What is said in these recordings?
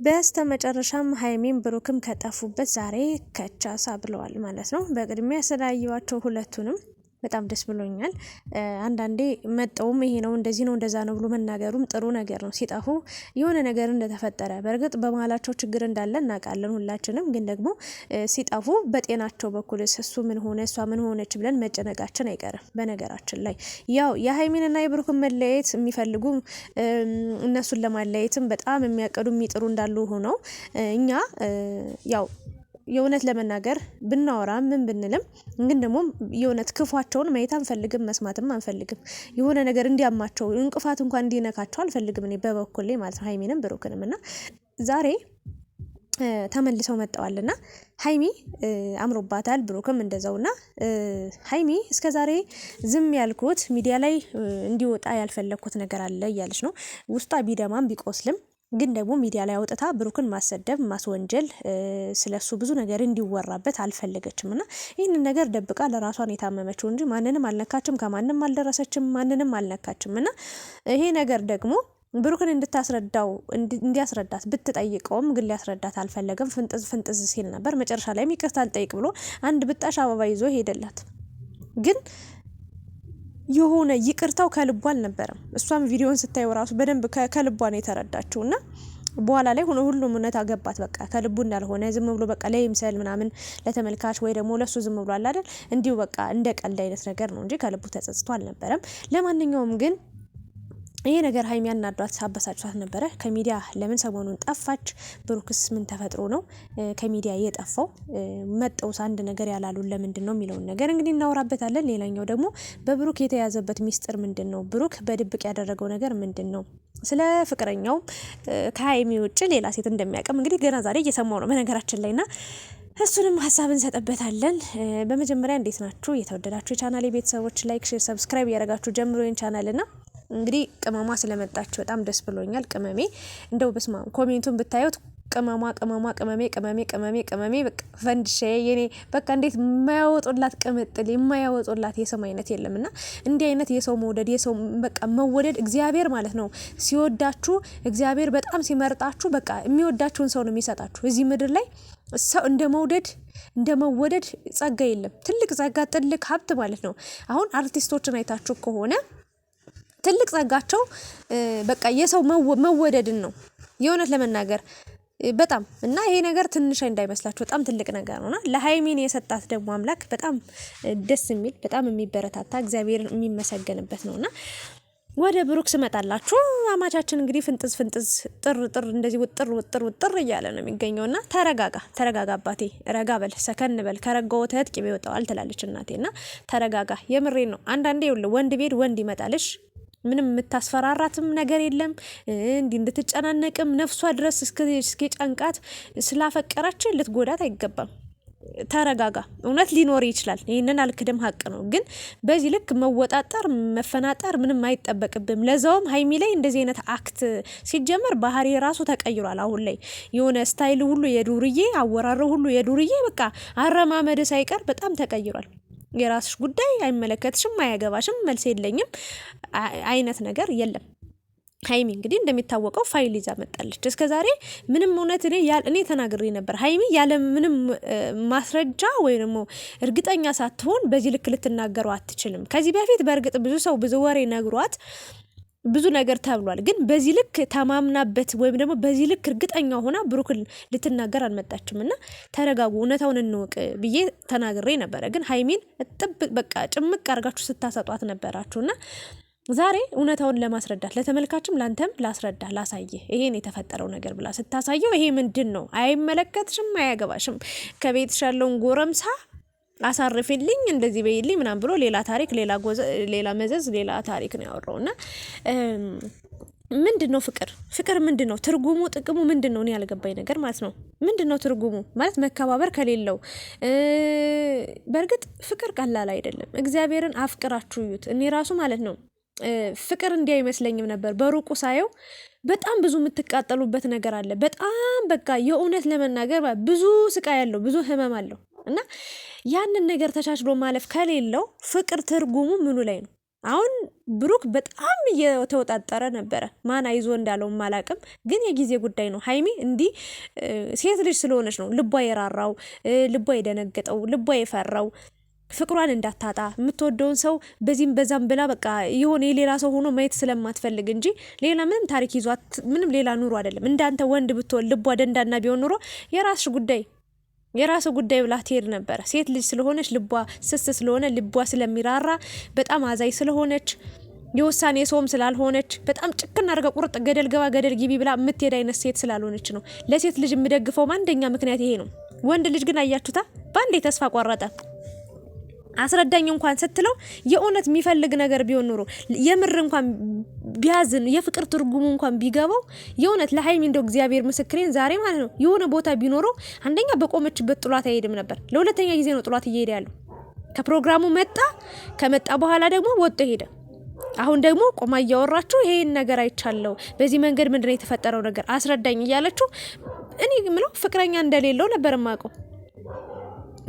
በስተመጨረሻም ሀይሚም ብሩክም ከጠፉበት ዛሬ ከቻሳ ብለዋል ማለት ነው። በቅድሚያ ስላየዋቸው ሁለቱንም በጣም ደስ ብሎኛል። አንዳንዴ መጠውም ይሄ ነው እንደዚህ ነው እንደዛ ነው ብሎ መናገሩም ጥሩ ነገር ነው። ሲጠፉ የሆነ ነገር እንደተፈጠረ በእርግጥ በመሀላቸው ችግር እንዳለ እናውቃለን ሁላችንም። ግን ደግሞ ሲጠፉ በጤናቸው በኩል እሱ ምን ሆነ እሷ ምን ሆነች ብለን መጨነቃችን አይቀርም። በነገራችን ላይ ያው የሀይሚንና የብሩክን መለያየት የሚፈልጉ እነሱን ለማለያየትም በጣም የሚያቀዱ የሚጥሩ እንዳሉ ሆነው እኛ ያው የእውነት ለመናገር ብናወራ ምን ብንልም ግን ደግሞ የእውነት ክፏቸውን ማየት አንፈልግም፣ መስማትም አንፈልግም። የሆነ ነገር እንዲያማቸው እንቅፋት እንኳን እንዲነካቸው አልፈልግም እኔ በበኩሌ ማለት ነው። ሀይሚንም ብሩክንም እና ዛሬ ተመልሰው መጣዋልና ሀይሚ አምሮባታል፣ ብሩክም እንደዛውና ሀይሚ እስከዛሬ ዝም ያልኩት ሚዲያ ላይ እንዲወጣ ያልፈለኩት ነገር አለ እያለች ነው። ውስጧ ቢደማም ቢቆስልም ግን ደግሞ ሚዲያ ላይ አውጥታ ብሩክን ማሰደብ ማስወንጀል ስለሱ ብዙ ነገር እንዲወራበት አልፈለገችም እና ይህንን ነገር ደብቃ ለራሷን የታመመችው እንጂ ማንንም አልነካችም፣ ከማንም አልደረሰችም፣ ማንንም አልነካችም። እና ይሄ ነገር ደግሞ ብሩክን እንዲያስረዳት ብትጠይቀውም ግን ሊያስረዳት አልፈለገም። ፍንጥዝ ሲል ነበር። መጨረሻ ላይ ይቅርታ አልጠይቅ ብሎ አንድ ብጣሽ አበባ ይዞ ሄደላት። ግን የሆነ ይቅርታው ከልቧ አልነበረም። እሷም ቪዲዮን ስታየው ራሱ በደንብ ከልቧ ነው የተረዳችው እና በኋላ ላይ ሁሉም እውነት አገባት። በቃ ከልቡ እንዳልሆነ ዝም ብሎ በቃ ለይምሰል ምናምን ለተመልካች ወይ ደግሞ ለሱ ዝም ብሎ አይደል እንዲሁ በቃ እንደ ቀልድ አይነት ነገር ነው እንጂ ከልቡ ተጸጽቶ አልነበረም። ለማንኛውም ግን ይሄ ነገር ሀይሚ ያናዷት አበሳጫት ነበረ። ከሚዲያ ለምን ሰሞኑን ጠፋች? ብሩክስ ምን ተፈጥሮ ነው ከሚዲያ የጠፋው? መጠውስ አንድ ነገር ያላሉን ለምንድን ነው የሚለውን ነገር እንግዲህ እናወራበታለን። ሌላኛው ደግሞ በብሩክ የተያዘበት ሚስጥር ምንድን ነው? ብሩክ በድብቅ ያደረገው ነገር ምንድን ነው? ስለ ፍቅረኛው ከሀይሚ ውጭ ሌላ ሴት እንደሚያውቅም እንግዲህ ገና ዛሬ እየሰማው ነው በነገራችን ላይና እሱንም ሀሳብ እንሰጥበታለን። በመጀመሪያ እንዴት ናችሁ የተወደዳችሁ የቻናሌ ቤተሰቦች? ላይክ፣ ሼር፣ ሰብስክራይብ ያደረጋችሁ ጀምሮ ይህን ቻናልና እንግዲህ ቅመሟ ስለመጣችሁ በጣም ደስ ብሎኛል። ቅመሜ እንደው በስማ ኮሜንቱን ብታዩት ቅመሜ በቃ ፈንድሼ የኔ በቃ እንዴት የማያወጡላት ቅምጥል የማያወጡላት የሰው አይነት የለምና እንዲህ አይነት የሰው መውደድ የሰው በቃ መወደድ እግዚአብሔር ማለት ነው ሲወዳችሁ እግዚአብሔር በጣም ሲመርጣችሁ በቃ የሚወዳችሁን ሰው ነው የሚሰጣችሁ እዚህ ምድር ላይ ሰው እንደ መወደድ ጸጋ የለም። ትልቅ ጸጋ ትልቅ ሀብት ማለት ነው። አሁን አርቲስቶችን አይታችሁ ከሆነ ትልቅ ጸጋቸው በቃ የሰው መወደድን ነው የእውነት ለመናገር በጣም እና ይሄ ነገር ትንሽ እንዳይመስላችሁ በጣም ትልቅ ነገር ነውና ለሀይሚን የሰጣት ደግሞ አምላክ በጣም ደስ የሚል በጣም የሚበረታታ እግዚአብሔር የሚመሰገንበት ነውና ወደ ብሩክ ስመጣላችሁ አማቻችን እንግዲህ ፍንጥዝ ጥር እንደዚህ ውጥር እያለ ነው የሚገኘውና ተረጋጋ አባቴ ረጋ በል ሰከን በል ከረጋው ተጥቂ ይወጣዋል ትላለች እናቴና ተረጋጋ የምሬን ነው። አንዳንዴ ወንድ ቤት ወንድ ይመጣልሽ ምንም የምታስፈራራትም ነገር የለም እንድትጨናነቅም ነፍሷ ድረስ እስከ ጨንቃት ስላፈቀራች ልትጎዳት አይገባም። ተረጋጋ። እውነት ሊኖር ይችላል ይሄንን አልክድም ሀቅ ነው። ግን በዚህ ልክ መወጣጣር መፈናጣር ምንም አይጠበቅብም። ለዛውም ሀይሚ ላይ እንደዚህ አይነት አክት ሲጀመር ባህሪ ራሱ ተቀይሯል። አሁን ላይ የሆነ ስታይል ሁሉ የዱርዬ አወራረው ሁሉ የዱርዬ በቃ አረማመድ ሳይቀር በጣም ተቀይሯል። የራስሽ ጉዳይ አይመለከትሽም አያገባሽም መልስ የለኝም አይነት ነገር የለም። ሀይሚ እንግዲህ እንደሚታወቀው ፋይል ይዛ መጣለች። እስከዛሬ ምንም እውነት እኔ ተናግሬ ነበር። ሀይሚ ያለ ምንም ማስረጃ ወይ ደግሞ እርግጠኛ ሳትሆን በዚህ ልክ ልትናገረው አትችልም። ከዚህ በፊት በእርግጥ ብዙ ሰው ብዙ ወሬ ነግሯት ብዙ ነገር ተብሏል። ግን በዚህ ልክ ተማምናበት ወይም ደግሞ በዚህ ልክ እርግጠኛ ሆና ብሩክን ልትናገር አልመጣችም እና ተረጋጉ እውነታውን እንወቅ ብዬ ተናግሬ ነበረ። ግን ሀይሚን በቃ ጭምቅ አርጋችሁ ስታሰጧት ነበራችሁና ዛሬ እውነታውን ለማስረዳት ለተመልካችም ላንተም ላስረዳ ላሳየ ይሄን የተፈጠረው ነገር ብላ ስታሳየው ይሄ ምንድን ነው አይመለከትሽም አያገባሽም ከቤትሽ ያለውን ጎረምሳ አሳርፊልኝ እንደዚህ በይልኝ ምናምን ብሎ ሌላ ታሪክ ሌላ መዘዝ ሌላ ታሪክ ነው ያወራውና ምንድነው ፍቅር ምንድነው ትርጉሙ ጥቅሙ ምንድነው? እኔ ያልገባኝ ነገር ማለት ነው። ምንድነው ትርጉሙ ማለት መከባበር ከሌለው በእርግጥ ፍቅር ቀላል አይደለም። እግዚአብሔርን አፍቅራችሁ እዩት። እኔ ራሱ ማለት ነው ፍቅር እንዲያ አይመስለኝም ነበር በሩቁ ሳየው በጣም ብዙ የምትቃጠሉበት ነገር አለ። በጣም በቃ የእውነት ለመናገር ብዙ ስቃይ ያለው ብዙ ህመም አለው እና ያንን ነገር ተቻችሎ ማለፍ ከሌለው ፍቅር ትርጉሙ ምኑ ላይ ነው? አሁን ብሩክ በጣም እየተወጣጠረ ነበረ። ማን አይዞ እንዳለው ማላቅም፣ ግን የጊዜ ጉዳይ ነው። ሀይሚ እንዲህ ሴት ልጅ ስለሆነች ነው ልቧ የራራው፣ ልቧ የደነገጠው፣ ልቧ የፈራው ፍቅሯን እንዳታጣ የምትወደውን ሰው በዚህም በዛም ብላ በቃ የሆነ የሌላ ሰው ሆኖ ማየት ስለማትፈልግ እንጂ ሌላ ምንም ታሪክ ይዟት ምንም ሌላ ኑሮ አይደለም። እንዳንተ ወንድ ብትሆን ልቧ ደንዳና ቢሆን ኑሮ የራስሽ ጉዳይ የራሱ ጉዳይ ብላ ትሄድ ነበረ። ሴት ልጅ ስለሆነች ልቧ ስስ ስለሆነ ልቧ ስለሚራራ በጣም አዛይ ስለሆነች የውሳኔ ሰውም ስላልሆነች በጣም ጭክና አድርጋ ቁርጥ ገደል ገባ ገደል ግቢ ብላ የምትሄድ አይነት ሴት ስላልሆነች ነው። ለሴት ልጅ የምደግፈው አንደኛ ምክንያት ይሄ ነው። ወንድ ልጅ ግን አያችሁታ በአንዴ ተስፋ ቆረጠ። አስረዳኝ እንኳን ስትለው የእውነት የሚፈልግ ነገር ቢሆን ኑሮ የምር እንኳን ቢያዝን የፍቅር ትርጉሙ እንኳን ቢገባው የእውነት ለሀይሚ እንደው እግዚአብሔር ምስክሬን ዛሬ ማለት ነው የሆነ ቦታ ቢኖረው አንደኛ በቆመችበት ጥሏት አይሄድም ነበር። ለሁለተኛ ጊዜ ነው ጥሏት እየሄደ ያለው። ከፕሮግራሙ ከመጣ በኋላ ደግሞ ወጥቶ ሄደ። አሁን ደግሞ ቆማ እያወራችሁ ይሄን ነገር አይቻለው፣ በዚህ መንገድ ምንድነው የተፈጠረው ነገር አስረዳኝ እያለችው እኔ ምለው ፍቅረኛ እንደሌለው ነበር ማቀው።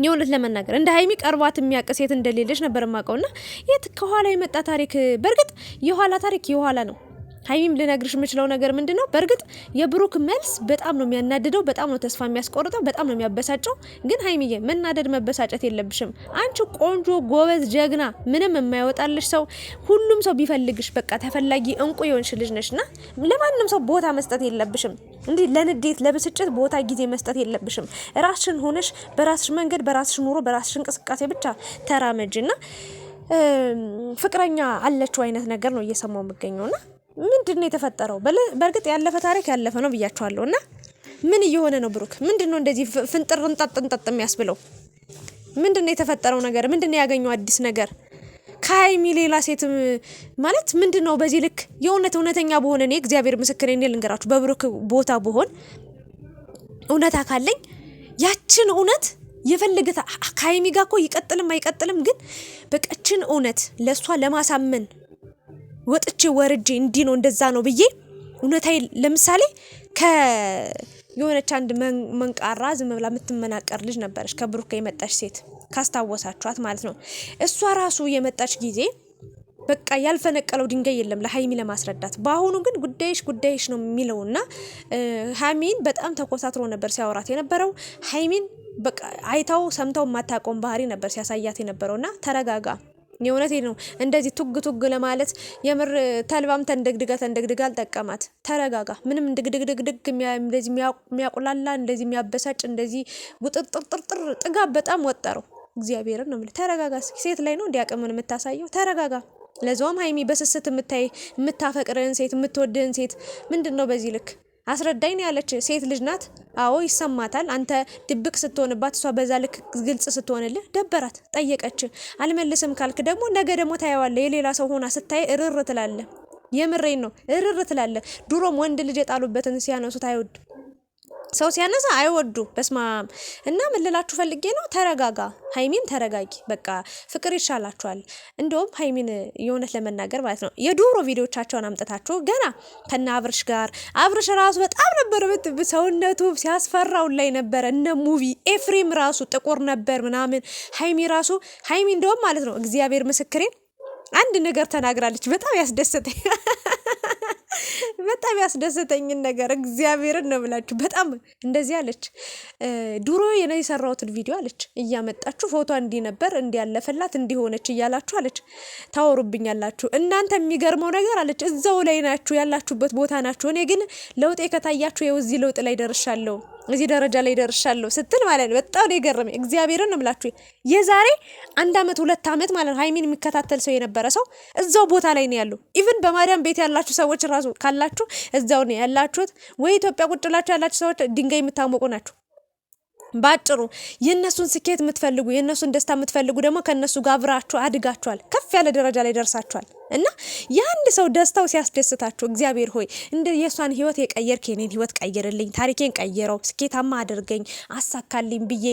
የእውነት ለመናገር እንደ ሀይሚ ቀርቧት የሚያውቅ ሴት እንደሌለች ነበር ማቀውና የት ከኋላ የመጣ ታሪክ። በርግጥ የኋላ ታሪክ የኋላ ነው። ሀይሚም ልነግርሽ የምችለው ነገር ምንድነው፣ በርግጥ የብሩክ መልስ በጣም ነው የሚያናድደው፣ በጣም ነው ተስፋ የሚያስቆርጠው፣ በጣም ነው የሚያበሳጨው። ግን ሀይሚዬ መናደድ መበሳጨት የለብሽም። አንቺ ቆንጆ ጎበዝ ጀግና ምንም የማይወጣልሽ ሰው ሁሉም ሰው ቢፈልግሽ በቃ ተፈላጊ እንቁ የሆንሽ ልጅ ነሽና ለማንም ሰው ቦታ መስጠት የለብሽም። እንዲህ ለንዴት ለብስጭት ቦታ ጊዜ መስጠት የለብሽም። ራስሽን ሆነሽ በራስሽ መንገድ በራስሽ ኑሮ በራስሽ እንቅስቃሴ ብቻ ተራመጅና ፍቅረኛ አለችው አይነት ነገር ነው እየሰማው የምገኘውና ምንድነው የተፈጠረው? በርግጥ ያለፈ ታሪክ ያለፈ ነው ብያቸዋለሁ። እና ምን እየሆነ ነው ብሩክ? ምንድነው እንደዚህ ፍንጥር እንጣጥ የሚያስብለው? ምንድነው የተፈጠረው ነገር? ምንድነው ያገኘው አዲስ ነገር? ከሀይሚ ሌላ ሴት ማለት ምንድነው? በዚህ ልክ እውነተኛ በሆነ እኔ እግዚአብሔር ምስክሬ እኔ ልንገራችሁ በብሩክ ቦታ በሆን እውነታ ካለኝ ያችን እውነት የፈለገ ከሀይሚ ጋር እኮ ይቀጥልም አይቀጥልም ግን በቀችን እውነት ለሷ ለማሳመን ወጥቼ ወርጄ እንዲህ ነው እንደዛ ነው ብዬ እውነታይ ለምሳሌ የሆነች አንድ መንቃራ ዝም ብላ የምትመናቀር ልጅ ነበረች ከብሩክ የመጣች ሴት ካስታወሳችኋት ማለት ነው። እሷ ራሱ የመጣች ጊዜ በቃ ያልፈነቀለው ድንጋይ የለም ለሀይሚ ለማስረዳት። በአሁኑ ግን ጉዳይሽ ነው የሚለውና ሀይሚን በጣም ተኮሳትሮ ነበር ሲያወራት የነበረው። ሀይሚን በቃ አይታው ሰምታው ማታቆም ባህሪ ነበር ሲያሳያት የነበረውና ተረጋጋ። የእውነቴ ነው። እንደዚህ ቱግ ለማለት የምር ተልባም ተንደግድጋ አልጠቀማት። ተረጋጋ። ምንም እንደግድግድግ እንደዚህ የሚያቆላላ እንደዚህ የሚያበሳጭ እንደዚህ ውጥርጥርጥር ጥጋብ በጣም ወጠረው። እግዚአብሔርን ነው ማለት ተረጋጋ። ሴት ላይ ነው እንዲያቀምን የምታሳየው። ተረጋጋ። ለዛውም ሀይሚ በስስት የምታፈቅርህን ሴት የምትወድህን ሴት ምንድነው በዚህ ልክ አስረዳኝ ነው ያለች። ሴት ልጅ ናት። አዎ ይሰማታል። አንተ ድብቅ ስትሆንባት እሷ በዛ ልክ ግልጽ ስትሆንልህ ደበራት፣ ጠየቀች። አልመልስም ካልክ ደግሞ ነገ ደግሞ ታየዋለህ። የሌላ ሰው ሆና ስታይ እርር ትላለህ። የምሬን ነው እርር ትላለህ። ድሮም ወንድ ልጅ የጣሉበትን ሲያነሱት አይወድ ሰው ሲያነሳ አይወዱ። በስማም እና ምን ልላችሁ ፈልጌ ነው፣ ተረጋጋ። ሀይሚን ተረጋጊ። በቃ ፍቅር ይሻላችኋል። እንደውም ሀይሚን የእውነት ለመናገር ማለት ነው የዱሮ ቪዲዮቻቸውን አምጥታችሁ ገና ከነ አብርሽ ራሱ በጣም ነበር ሰውነቱ ሲያስፈራው ላይ ነበር። እነ ሙቪ ኤፍሬም ራሱ ጥቁር ነበር ምናምን። ሀይሚ እንደውም ማለት ነው እግዚአብሔር ምስክሬን አንድ ነገር ተናግራለች። በጣም ያስደሰተኝን ነገር እግዚአብሔርን ነው ብላችሁ በጣም እንደዚህ አለች። ድሮ የሰራሁትን ቪዲዮ አለች እያመጣችሁ ፎቶ እንዲህ ነበር እንዲያለፈላት እንዲሆነች እያላችሁ አለች ታወሩብኛላችሁ። እናንተ የሚገርመው ነገር አለች እዛው ላይ ናችሁ፣ ያላችሁበት ቦታ ናችሁ። እኔ ግን ለውጤ ከታያችሁ የውዚህ ለውጥ ላይ ደርሻለሁ፣ እዚህ ደረጃ ላይ ደርሻለሁ ስትል ማለት ነው። በጣም ነው የገረመኝ። እግዚአብሔርን ነው ብላችሁ የዛሬ 1 አመት 2 አመት ማለት ሀይሚን የሚከታተል ሰው የነበረ ሰው እዛው ቦታ ላይ ነው ያለው። ኢቭን በማርያም ቤት ያላችሁ ሰዎች ራሱ ካላችሁ እዛው ነው ያላችሁት። ወይ ኢትዮጵያ ቁጭ ብላችሁ ያላችሁ ሰዎች ድንጋይ የምታሞቁ ናችሁ። ባጭሩ የነሱን ስኬት የምትፈልጉ የነሱን ደስታ የምትፈልጉ ደግሞ ከነሱ ጋር አብራችሁ አድጋችኋል፣ ከፍ ያለ ደረጃ ላይ ደርሳችኋል። እና የአንድ ሰው ደስታው ሲያስደስታችሁ እግዚአብሔር ሆይ እንደ የሷን ህይወት የቀየርክ የኔን ህይወት ቀይርልኝ፣ ታሪኬን ቀይረው፣ ስኬታማ አድርገኝ፣ አሳካልኝ ብዬ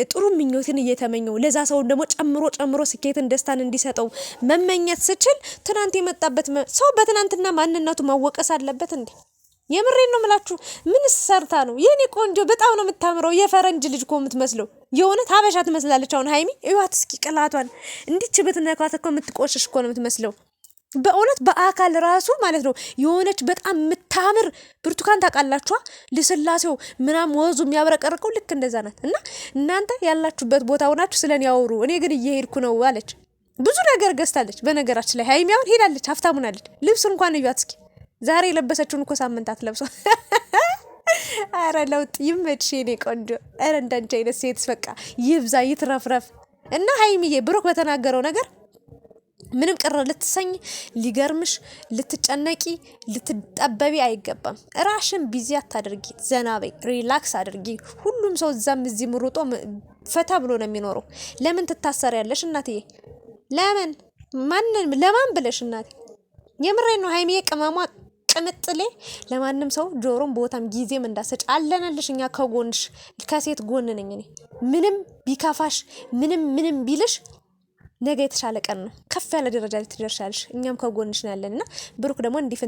ጥሩ ምኞትን እየተመኘው ለዛ ሰው ደግሞ ጨምሮ ስኬትን ደስታን እንዲሰጠው መመኘት ስችል ትናንት የመጣበት ሰው በትናንትና ማንነቱ መወቀስ አለበት እንዴ? የምሬን ነው ምላችሁ። ምን ሰርታ ነው የኔ ቆንጆ? በጣም ነው የምታምረው። የፈረንጅ ልጅ እኮ የምትመስለው የእውነት ሀበሻ ትመስላለች። አሁን ሀይሚ እዩት እስኪ ቅላቷን እንዲች ብትነካት እኮ የምትቆሽሽ እኮ ነው የምትመስለው። በእውነት በአካል ራሱ ማለት ነው የሆነች በጣም የምታምር ብርቱካን ታውቃላችኋ? ልስላሴው ምናምን ወዙ የሚያብረቀርቀው ልክ እንደዛ ናት። እና እናንተ ያላችሁበት ቦታ ሆናችሁ ስለኔ ያወሩ፣ እኔ ግን እየሄድኩ ነው አለች። ብዙ ነገር ገዝታለች። በነገራችን ላይ ሀይሚ አሁን ሄዳለች፣ ሀብታሙናለች። ልብስ እንኳን እዩት እስኪ። ዛሬ የለበሰችውን እኮ ሳምንታት ለብሷ። አረ ለውጥ ይመችሽ የኔ ቆንጆ። አረ እንዳንቺ አይነት ሴት በቃ ይብዛ ይትረፍረፍ። እና ሀይሚዬ ብሩክ በተናገረው ነገር ምንም ቅር ልትሰኝ፣ ሊገርምሽ፣ ልትጨነቂ፣ ልትጠበቢ አይገባም። ራሽን ቢዚ አታድርጊ፣ ዘና በይ፣ ሪላክስ አድርጊ። ሁሉም ሰው እዛም እዚህም ሩጦ ፈታ ብሎ ነው የሚኖረው። ለምን ትታሰሪያለሽ እናትዬ? ለምን ለማን ብለሽ እናቴ? የምሬን ነው ሀይሚዬ ቅመሟ ቅምጥሌ። ለማንም ሰው ጆሮም ቦታም ጊዜም እንዳሰጭ አለንልሽ። እኛ ከጎንሽ ከሴት ጎን ነኝ እኔ። ምንም ቢከፋሽ ምንም ቢልሽ ነገ የተሻለ ቀን ነው። ከፍ ያለ ደረጃ ላይ ትደርሻለሽ። እኛም ከጎንሽ ነው ያለንና ብሩክ ደግሞ እንዲህ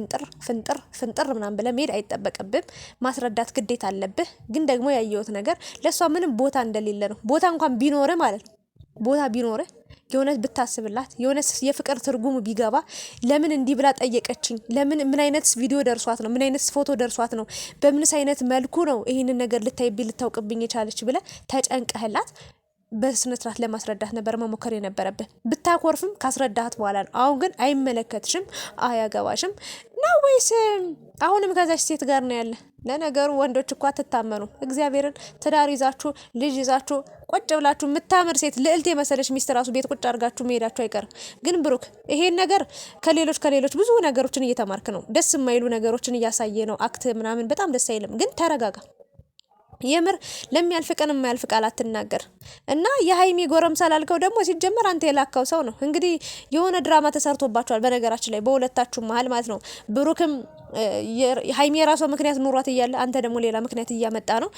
ፍንጥር ምናምን ብለህ መሄድ አይጠበቅብም። ማስረዳት ግዴታ አለብህ። ግን ደግሞ ያየሁት ነገር ለእሷ ምንም ቦታ እንደሌለ ነው። ቦታ እንኳን ቢኖርህ ማለት ነው ቦታ ቢኖርህ የሆነ ብታስብላት የሆነ የፍቅር ትርጉሙ ቢገባ ለምን እንዲህ ብላ ጠየቀችኝ? ምን አይነት ቪዲዮ ደርሷት ነው? ምን አይነት ፎቶ ደርሷት ነው? በምንስ አይነት መልኩ ነው ይህንን ነገር ልታይብኝ ልታውቅብኝ የቻለች ብለህ ተጨንቀህላት በስነ ስርዓት ለማስረዳት ነበር መሞከር የነበረብን። ብታኮርፍም ካስረዳት በኋላ ነው። አሁን ግን አይመለከትሽም፣ አያገባሽም ነው ወይስ አሁንም ከዛች ሴት ጋር ነው ያለ? ለነገሩ ወንዶች እኮ አትታመኑ። እግዚአብሔርን ትዳር ይዛችሁ ልጅ ይዛችሁ ቁጭ ብላችሁ የምታምር ሴት ልዕልት የመሰለች ሚስት ራሱ ቤት ቁጭ አድርጋችሁ መሄዳችሁ አይቀርም። ግን ብሩክ ይሄን ነገር ከሌሎች ብዙ ነገሮችን እየተማርክ ነው። ደስ የማይሉ ነገሮችን እያሳየ ነው። አክት ምናምን በጣም ደስ አይልም። ግን ተረጋጋ። የምር ለሚያልፍ ቀን የማያልፍ ቃል አትናገር። እና የሀይሚ ጎረምሳ ላልከው ደግሞ ሲጀመር አንተ የላካው ሰው ነው። እንግዲህ የሆነ ድራማ ተሰርቶባቸዋል በነገራችን ላይ በሁለታችሁ መሀል ማለት ነው። ብሩክም ሀይሚ የራሷ ምክንያት ኑሯት እያለ አንተ ደግሞ ሌላ ምክንያት እያመጣ ነው።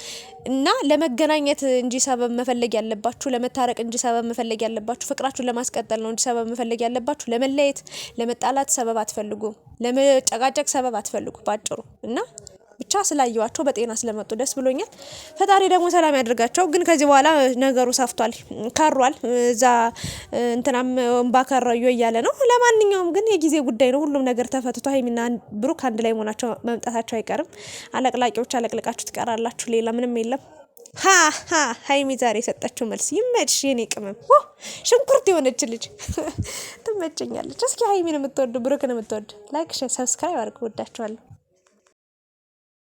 እና ለመገናኘት እንጂ ሰበብ መፈለግ ያለባችሁ፣ ለመታረቅ እንጂ ሰበብ መፈለግ ያለባችሁ፣ ፍቅራችሁን ለማስቀጠል ነው እንጂ ሰበብ መፈለግ ያለባችሁ። ለመለየት ለመጣላት ሰበብ አትፈልጉ፣ ለመጨቃጨቅ ሰበብ አትፈልጉ ባጭሩ። እና ብቻ ስላየዋቸው በጤና ስለመጡ ደስ ብሎኛል። ፈጣሪ ደግሞ ሰላም ያድርጋቸው። ግን ከዚህ በኋላ ነገሩ ሰፍቷል፣ ካሯል። እዛ እንትናም ባከራዩ እያለ ነው። ለማንኛውም ግን የጊዜ ጉዳይ ነው። ሁሉም ነገር ተፈትቶ ሀይሚና ብሩክ አንድ ላይ መሆናቸው መምጣታቸው አይቀርም። አለቅላቂዎች አለቅልቃችሁ ትቀራላችሁ። ሌላ ምንም የለም። ሀይሚ ዛሬ የሰጠችው መልስ ይመችሽ የኔ ቅመም። ሽንኩርት የሆነች ልጅ ትመቸኛለች። እስኪ ሀይሚን የምትወዱ ብሩክን የምትወዱ ላይክ፣ ሰብስክራይብ አድርጉ። ወዳችኋለሁ።